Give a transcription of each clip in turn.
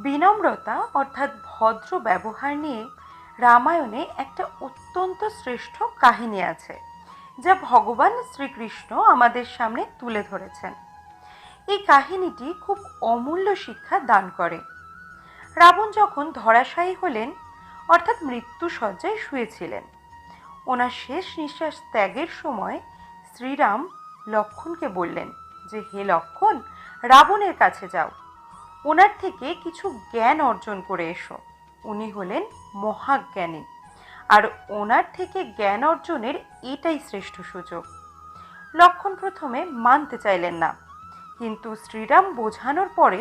বিনম্রতা অর্থাৎ ভদ্র ব্যবহার নিয়ে রামায়ণে একটা অত্যন্ত শ্রেষ্ঠ কাহিনী আছে, যা ভগবান শ্রীকৃষ্ণ আমাদের সামনে তুলে ধরেছেন। এই কাহিনীটি খুব অমূল্য শিক্ষা দান করে। রাবণ যখন ধরাশায়ী হলেন, অর্থাৎ মৃত্যুশয্যায় শুয়েছিলেন, ওনার শেষ নিঃশ্বাস ত্যাগের সময় শ্রীরাম লক্ষ্মণকে বললেন যে, হে লক্ষ্মণ, রাবণের কাছে যাও, ওনার থেকে কিছু জ্ঞান অর্জন করে এসো। উনি হলেন মহাজ্ঞানী, আর ওনার থেকে জ্ঞান অর্জনের এটাই শ্রেষ্ঠ সুযোগ। লক্ষ্মণ প্রথমে মানতে চাইলেন না, কিন্তু শ্রীরাম বোঝানোর পরে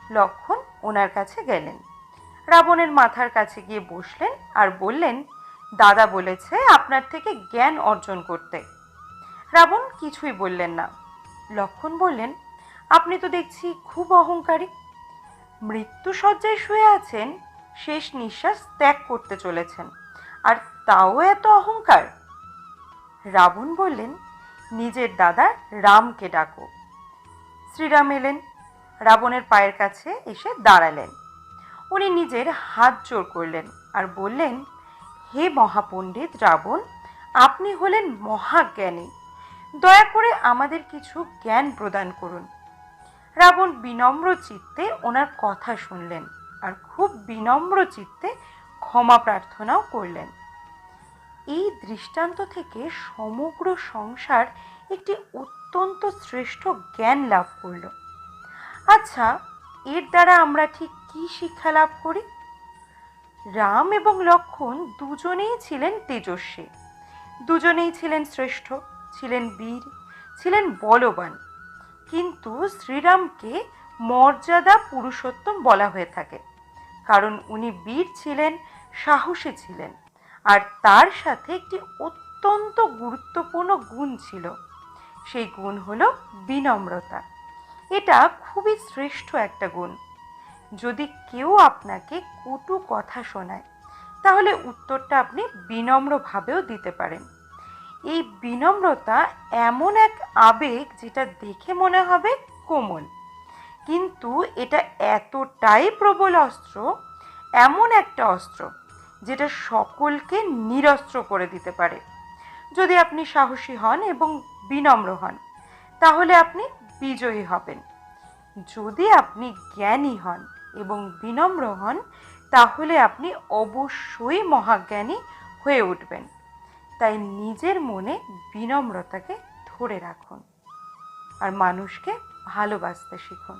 লক্ষ্মণ ওনার কাছে গেলেন। রাবণের মাথার কাছে গিয়ে বসলেন আর বললেন, দাদা বলেছে আপনার থেকে জ্ঞান অর্জন করতে। রাবণ কিছুই বললেন না। লক্ষ্মণ বললেন, আপনি তো দেখছি খুব অহংকারী। মৃত্যুশয্যায় শুয়ে আছেন, শেষ নিঃশ্বাস ত্যাগ করতে চলেছেন, আর তাও এত অহংকার। রাবণ বললেন, নিজের দাদা রামকে ডাকো। শ্রীরাম এলেন, রাবণের পায়ের কাছে এসে দাঁড়ালেন। উনি নিজের হাত জোর করলেন আর বললেন, হে মহাপণ্ডিত রাবণ, আপনি হলেন মহাজ্ঞানী, দয়া করে আমাদের কিছু জ্ঞান প্রদান করুন। রাবণ বিনম্র চিত্তে ওনার কথা শুনলেন আর খুব বিনম্র চিত্তে ক্ষমা প্রার্থনাও করলেন। এই দৃষ্টান্ত থেকে সমগ্র সংসার একটি অত্যন্ত শ্রেষ্ঠ জ্ঞান লাভ করল। আচ্ছা, এর দ্বারা আমরা ঠিক কি শিক্ষা লাভ করি? রাম এবং লক্ষ্মণ দুজনেই ছিলেন তেজস্বী, দুজনেই ছিলেন শ্রেষ্ঠ, ছিলেন বীর, ছিলেন বলবান। কিন্তু শ্রীরামকে মর্যাদা পুরুষোত্তম বলা হয়ে থাকে, কারণ উনি বীর ছিলেন, সাহসী ছিলেন, আর তার সাথে একটি অত্যন্ত গুরুত্বপূর্ণ গুণ ছিল। সেই গুণ হলো বিনম্রতা। এটা খুবই শ্রেষ্ঠ একটা গুণ। যদি কেউ আপনাকে কটু কথা শোনায়, তাহলে উত্তরটা আপনি বিনম্রভাবেও দিতে পারেন। এই বিনম্রতা এমন এক আবেগ যেটা দেখে মনে হবে কোমল, কিন্তু এটা এতটাই প্রবল অস্ত্র, এমন একটা অস্ত্র যেটা সকলকে নিরস্ত্র করে দিতে পারে। যদি আপনি সাহসী হন এবং বিনম্র হন, তাহলে আপনি বিজয়ী হবেন। যদি আপনি জ্ঞানী হন এবং বিনম্র হন, তাহলে আপনি অবশ্যই মহাজ্ঞানী হয়ে উঠবেন। তাই নিজের মনে বিনম্রতাকে ধরে রাখুন আর মানুষকে ভালোবাসতে শিখুন।